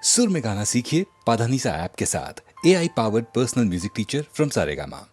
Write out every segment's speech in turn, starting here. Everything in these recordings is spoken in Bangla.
सुर में गाना सीखिए पाधानीसा ऐप के साथ। AI powered personal music teacher from Saregama.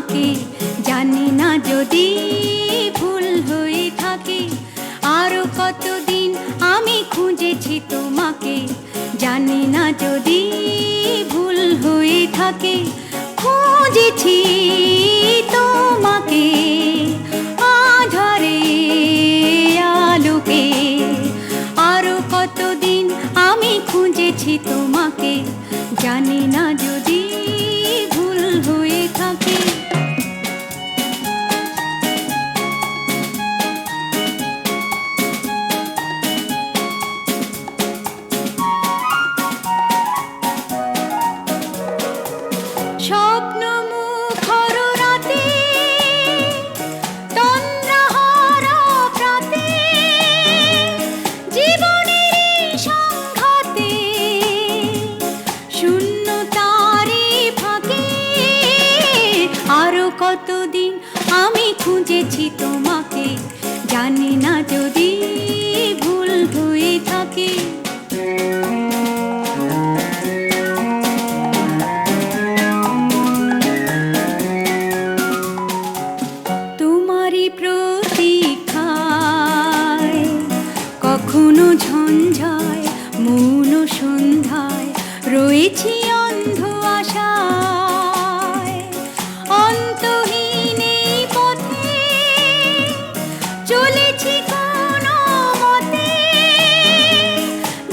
তোমাকে, জানি না যদি ভুল হয়ে থাকে। আরো কতদিন আমি খুঁজেছি তোমাকে, জানি না যদি ভুল হয়ে থাকে। খুঁজেছি তোমাকে আধারে আলোকে, আরো কতদিন আমি খুঁজেছি তোমাকে, জানি না যদি ভুল হয়ে থাকে। স্বপ্ন মুখর রাতে, তন্দ্রাহারা প্রাতে, জীবনের সংঘাতে, শূন্যতারে ফাঁকে, আরো কতদিন আমি খুঁজেছি তোমাকে, জানি না যদি ভুল হয়ে থাকে। তোমারই প্রতীক্ষায় কখনো ঝঞ্ঝায় মৌন সন্ধ্যায় রয়েছি অন্ধ আশায়। অন্তহীন এই পথে চলেছি কোনো মতে,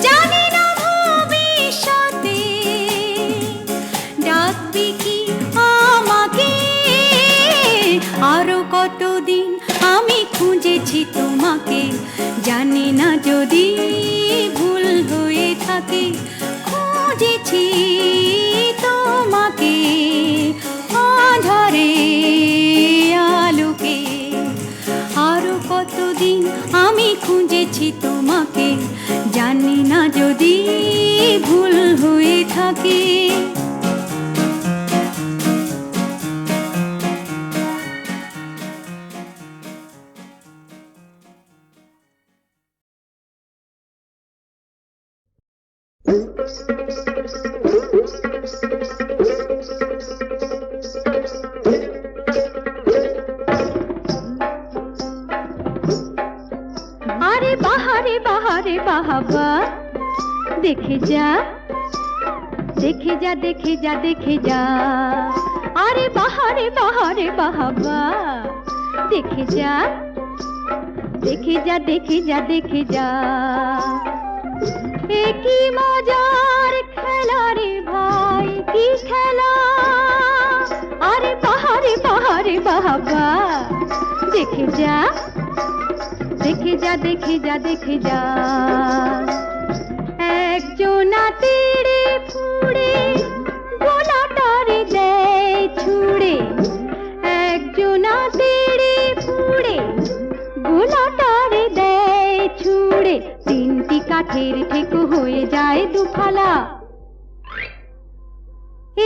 জানি না ভবিষ্যতে ডাকবি কি আমাকে। আরো কতদিন আমি খুঁজেছি তোমাকে, জানি না যদি ভুল হয়ে থাকে। খুঁজেছি তোমাকে আধারে আলোকে, আরো কতদিন আমি খুঁজেছি তোমাকে, জানি না যদি ভুল হয়ে থাকে। আরে বাহারে বাহারে বাহাবা, দেখে যা দেখে যা দেখে যা দেখে যা। আরে বাহারে বাহারে বাহাবা, দেখে যা দেখে যা দেখে যা দেখে যা। এ কি মজার খেলা রে ভাই, কি খেলা। আরে বাহারে বাহারে বাহাবা, দেখে যা দেখে যা দেখে যা দেখে যা। একজনা তেড়ে ফুড়ে গোলাটারে দেয় ছুড়ে, একজনা তেড়ে ফুড়ে গোলাটারে দেয় ছুড়ে। তিনটি কাঠের ঠেকো হয়ে যায় দুফালা।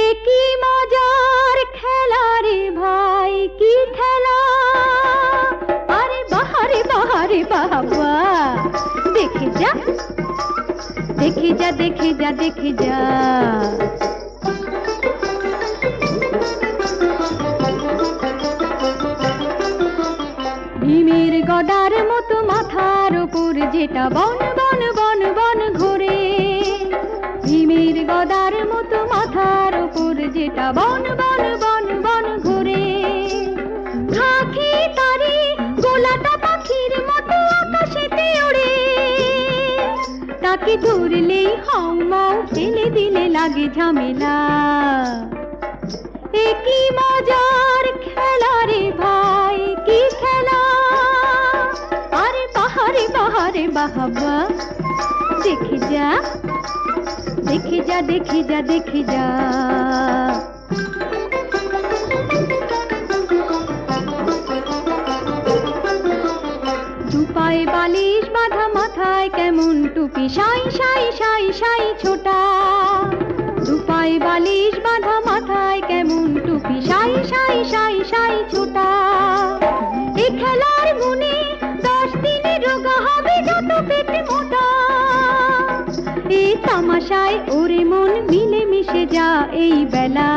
এ কি মজার খেলা রে ভাই, কি খেলা। আরে বাহারে বাহারে বাবা, দেখে যা দেখে যা দেখে যা দেখে যা। ভীমের গদার মতো মাথার উপর যেটা বন বন বন বন ঘোরে, ভীমের গদার মতো মাথার উপর যেটা বন বন বন বন ঘোরে। খাকি তারে গোলাটা পাখির মতো আকাশেতে ওড়ে, তাকে ধরলেই হাউমাউ ফেলে দিলে লাগে ঝামেলা। এ কি মজার খেলা রে ভাই, কি খেলা। আরে বাহারে বাহারে বাহাবা, দেখে যা দেখে যা দেখে যা দেখে যা। দুপায়ে বালিশ বাঁধা, মাথায় কেমন টুপি, সাই সাই সাই সাই ছোটা। দুপায়ে বালিশ বাঁধা, মাথায় কেমন টুপি, সাই সাই সাই সাই ছোটা। এ খেলার গুণে 10 দিনে রোগা হবে যত পেটে মোটা। এই তামাশায় ওরে মন মিলে মিশে যা এই বেলা।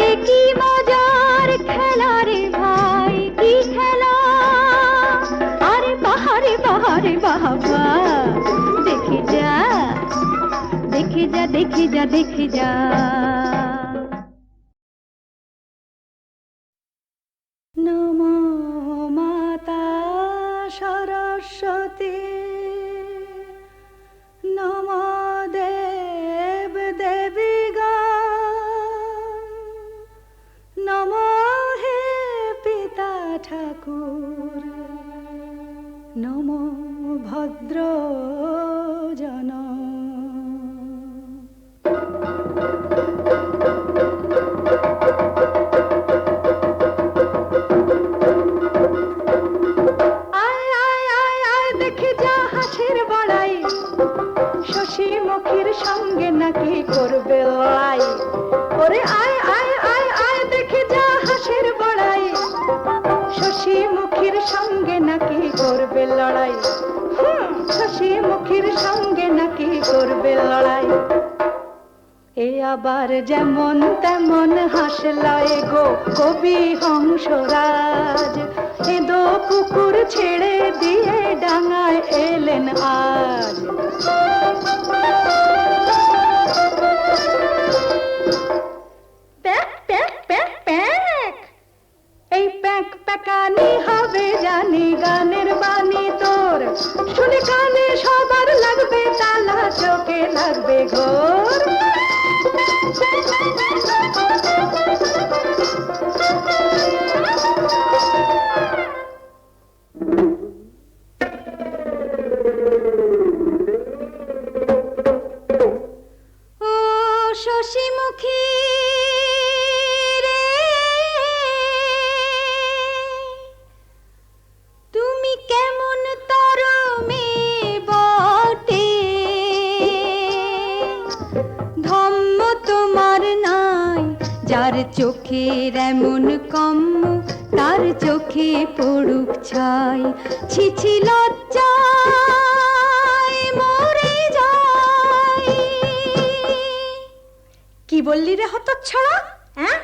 এ কি মজার খেলা রে ভাই, কি খেলা! আরে বাহারে বাহারে বাবা, দেখে যা দেখে যা দেখে যা দেখে যা। নমো মাতা সরস্বতী, নমো দেব দেবীগণ, নমো হে পিতা ঠাকুর, নমো ভদ্র জন। শশীমুখীর সঙ্গে নাকি করবে লড়াই, ওরে আয় আয় আয় আয় দেখে যা হাসির বড়াই, শশীমুখীর সঙ্গে নাকি করবে লড়াই, শশীমুখীর সঙ্গে নাকি করবে লড়াই। এ আবার যেমন তেমন হাসলায় গো কবি হংসরাজ, এ দো পুকুর ছেড়ে দিয়ে ডাঙায় এলেন আজ। প্যাক প্যাক প্যাক প্যাক, এই প্যাক প্যাকানি হবে জানি গানের বাণী তোর, শুনে কানে সবার লাগবে তালা, চোখে লাগবে ঘোর। ও শশীমুখী রে, তুমি কেমন তরমে বটে, ধম্ম তোমার নাই, যার চোখের এমন কম্ম তার চোখে পড়ুক ছাই, ছিছি লজ্জায় মরে যাই। কি বললি রে হতচ্ছাড়া, হ্যাঁ?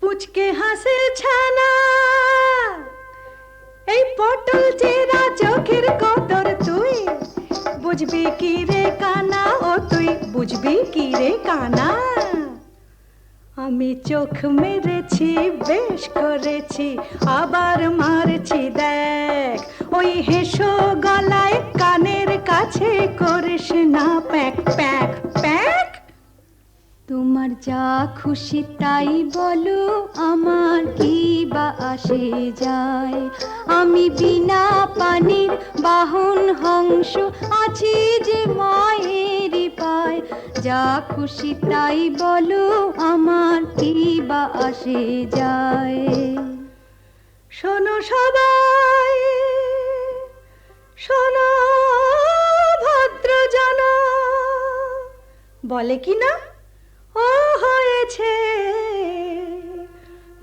পুচকে হাসির ছানা, এই পটল চেরা চোখের কদর তুই বুঝবি কি রে কানা, ও তুই বুঝবি কি রে কানা। আমি চোখ মেরেছি বেশ করেছি, আবার মারছি দেখ, ওই হেসো গলায় কানের কাছে করিস না প্যাক প্যাক প্যাক। তোমার যা খুশি তাই বলো, আমার কি বা আসে যায়, আমি বিনা পানির বাহন হংস আছি যে মায়ের পায়, যা খুশি তাই বলো, আমার কি বা আসে যায়। শোনো সবাই শোনো ভদ্রজন, বলে কি না ও হয়েছে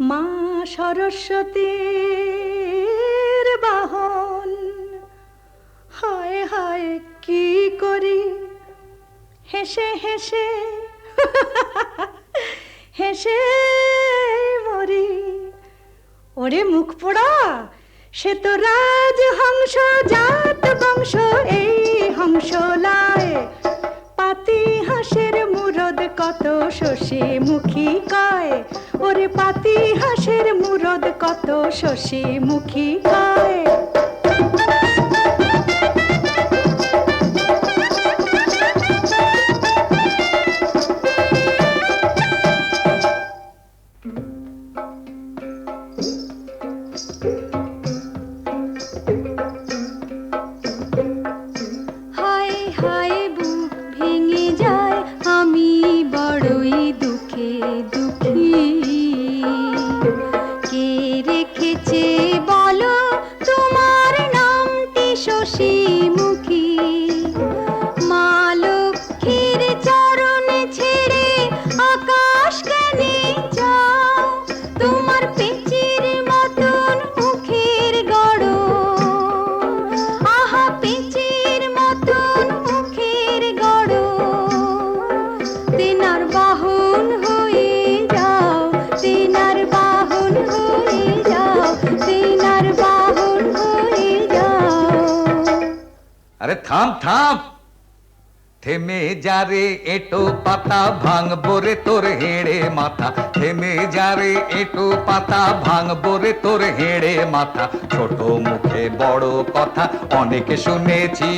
মা সরস্বতীর বাহন। হায় হায় কি করি হেসে হেসে হেসে মরি। ওরে মুখ পোড়া, সে তো রাজহংস জাত বংশ, এই হংসলায় পাতি হাঁসের মুরদ কত শশীমুখী কয়, ওরে পাতি হাঁসের মুরদ কত শশীমুখী কয়। থাম থাম, থেমে যারে এটো পাতা ভাঙবো রে তোর হেড়ে মাথা, থেমে যারে এটো পাতা ভাঙবো রে তোর হেড়ে মাথা। ছোট মুখে বড় কথা অনেক শুনেছি,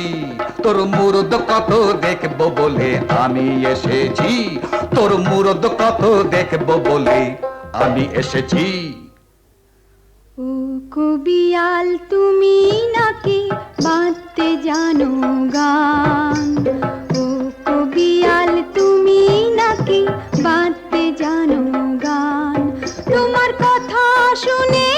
তোর মুরদ কত দেখবো বলে আমি এসেছি, তোর মুরদ কত দেখবো বলে আমি এসেছি। ও কবিয়াল তুমি নাকি বাঁধতে জানো গান, ও কবিয়াল তুমি নাকি বাঁধতে জানো গান। তোমার কথা শুনে,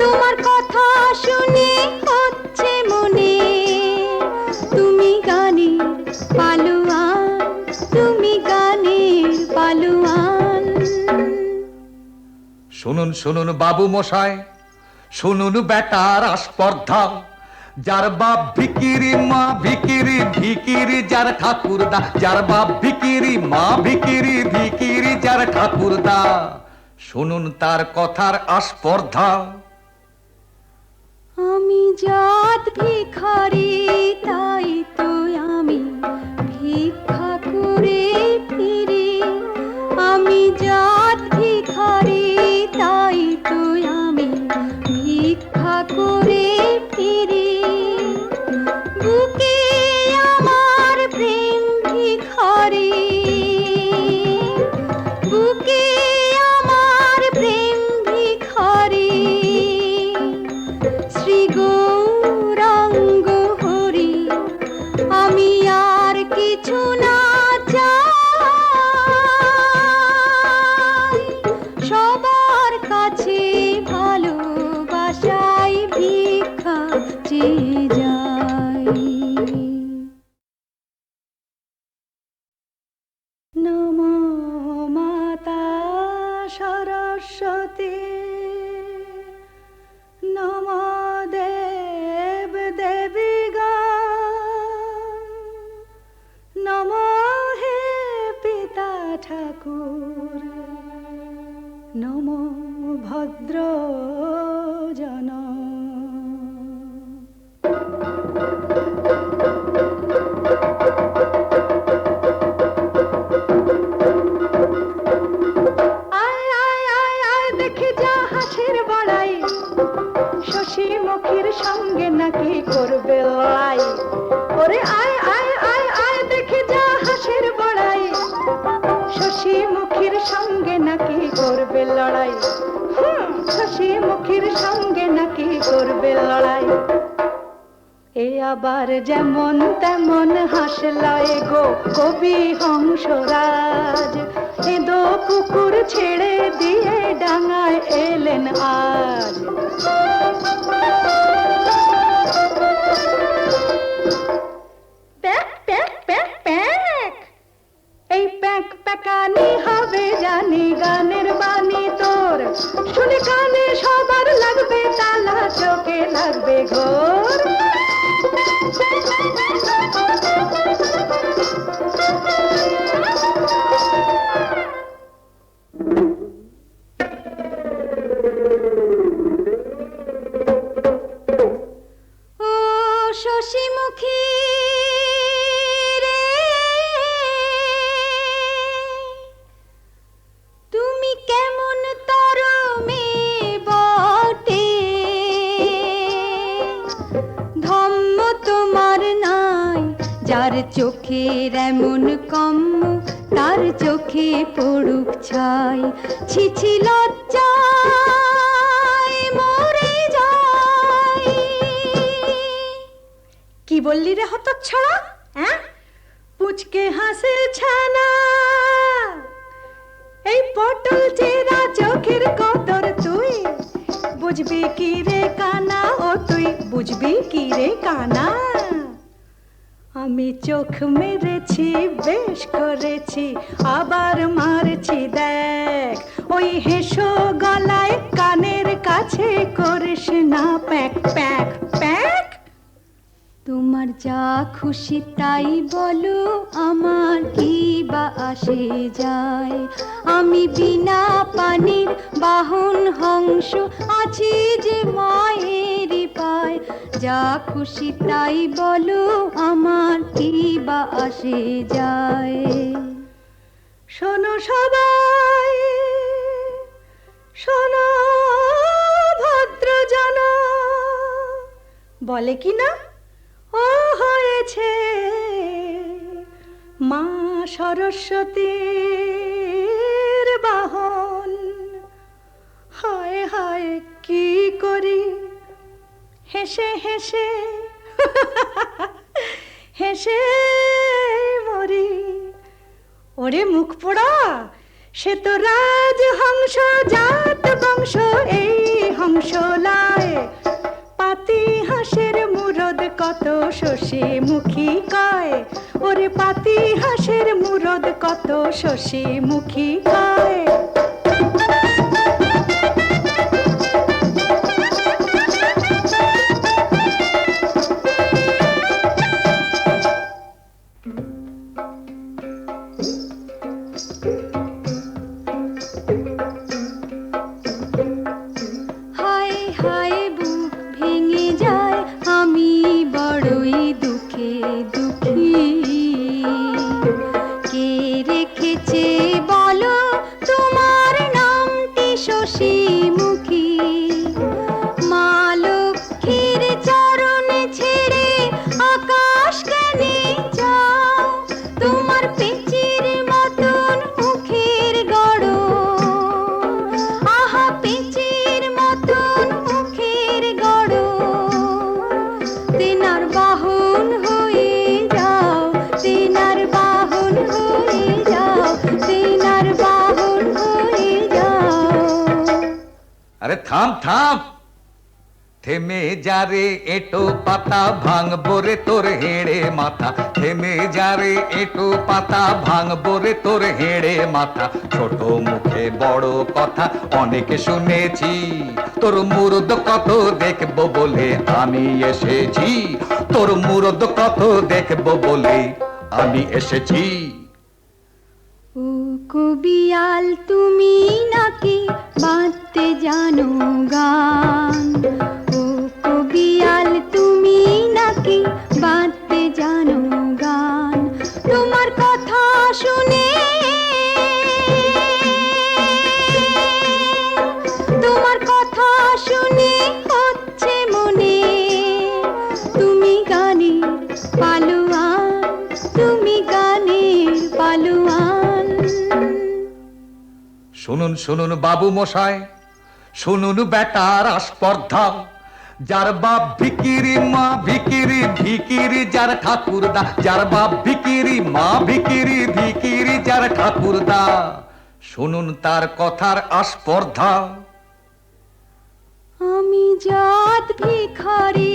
তোমার কথা শুনে হচ্ছে মনে তুমি গানের পালোয়ান, তুমি গানের পালোয়ান। শুনুন শুনুন বাবু মশাই, শুনুন বেটার আস্পর্ধা, যার বাপ ভিকিরি মা ভিকিরি, ভিকিরি যার ঠাকুরদা, যার বাপ ভিকিরি মা ভিকিরি, ভিকিরি যার ঠাকুরদা, শুনুন তার কথার আস্পর্ধা। আমি জাত ভিখারি তাই তো আমি ভিক্ষা করে ফিরি, আমি জাত ভিখারি তাই তো আমি ভিক্ষা করে ফিরি। বুকে আমার প্রেম ভিখারি, বুকে আমার প্রেম ভিখারি, শ্রী গৌরাঙ্গ হরি, আমি আর কিছু না চাই, সবার কাছে ভালোবাসাই ভিক্ষা চেয়ে যাই। নমো মাতা সরস্বতী, নমো দেব দেবীগণ, নমো হে পিতা ঠাকুর, নমো ভদ্র জন। আয় আয় আয় আয় দেখে যা হাসির বড়াই, শশীমুখীর সঙ্গে নাকি করবে লড়াই। ওরে আয় আয় আয় আয় দেখে যা হাসির বড়াই, শশীমুখীর সঙ্গে নাকি করবে লড়াই। শশীমুখীর সঙ্গে নাকি করবে লড়াই। এ আবার যেমন তেমন হাসলায় গো কবি হংসরাজ, এ দো কুকুর ছেড়ে দিয়ে ডাঙায় এলেন আজ। প্যাক প্যাক প্যাক প্যাক, এই প্যাক প্যাকানি হবে জানি গানের বাণী তোর, শুনে কানে সবার লাগবে তালা, চোখে লাগবে ঘোর। ও শশীমুখী রে, তুমি কেমন তরমে বটে, ধম্ম তোমার নাই, যার চোখের এমন কম্ম তার চোখে পড়ুক ছাই। ছিছি লজ্জায় মরে যাই। কি বললি রে হতচ্ছাড়া, হ্যাঁ? পুচকে হাসিল ছানা, এই পটল চেরা চোখের কদর তুই বুঝবি কি রে কানা, ও তুই বুঝবি কি রে কানা। আমি চোখ মেরেছি বেশ করেছি, আবার মারছি দেখ, ওই হেসো গলায় কানের কাছে করিস না প্যাক প্যাক প্যাক। তোমার যা খুশি তাই বলো, আমার কি বা আসে যায়। আমি বিনা পানির বাহন হংস, আছি যে মায়ের পায়। যা খুশি তাই বলো, আমার কি বা আসে যায়। শোনো সবাই, শোনো ভদ্রজন, বলে কি না ও হয়েছে মা সরস্বতীর বাহন। হায় হায় কি করি, হেসে হেসে হেসে মরি। ওরে মুখ পোড়া, সে তো রাজহংস জাত বংশ, এই হংস লায়। পাতি হাঁসের মুরদ কত শশী মুখী কয়, ওরে পাতি হাঁসের মুরদ কত শশী মুখী কয়। হায় হায় বুক ভেঙে যায়, আমি বড়ই দুঃখে দুঃখী। কে রেখেছে বলো তোমার নামটি শশী মুখী। মা লক্ষ্মীর চরণে ছেড়ে আকাশ কেনে যাও, তোমার পেঁচির মতন মুখের গড়ন। আহা পেঁচির মতন মুখের গড়ন। তেনার বাহন হয়ে যাও, তেনার বাহন হয়ে যাও, তেনার বাহন হয়ে যাও। আরে থাম থাম, থেমে যা রে এটো পাতা, ভাঙবো রে তোর হেড়ে মাথা। থেমে যা রে এটো পাতা, ভাঙবো রে তোর হেড়ে মাথা। ছোট মুখে বড় কথা অনেক শুনেছি, তোর মুরদ কত দেখবো বলে আমি এসেছি। তোর মুরদ কত দেখবো বলে আমি এসেছি। ও কবিয়াল তুমি নাকি বাঁধতে জানো গান। ও কবিয়াল তুমি নাকি বাঁধতে জানো গান। তোমার কথা শুনে, তোমার কথা শুনে হচ্ছে মনে তুমি গানের পালোয়ান, তুমি গানের পালোয়ান। শুনুন শুনুন বাবু মশাই, শুনুন বেটার আস্পর্ধা। যার বাপ ভিকিরি মা ভিকিরি, ভিকিরি যার ঠাকুরদা। যার বাপ ভিকিরি মা ভিকিরি, ভিকিরি যার ঠাকুরদা। শুনুন তার কথার আস্পর্ধা। আমি জাত ভিখারি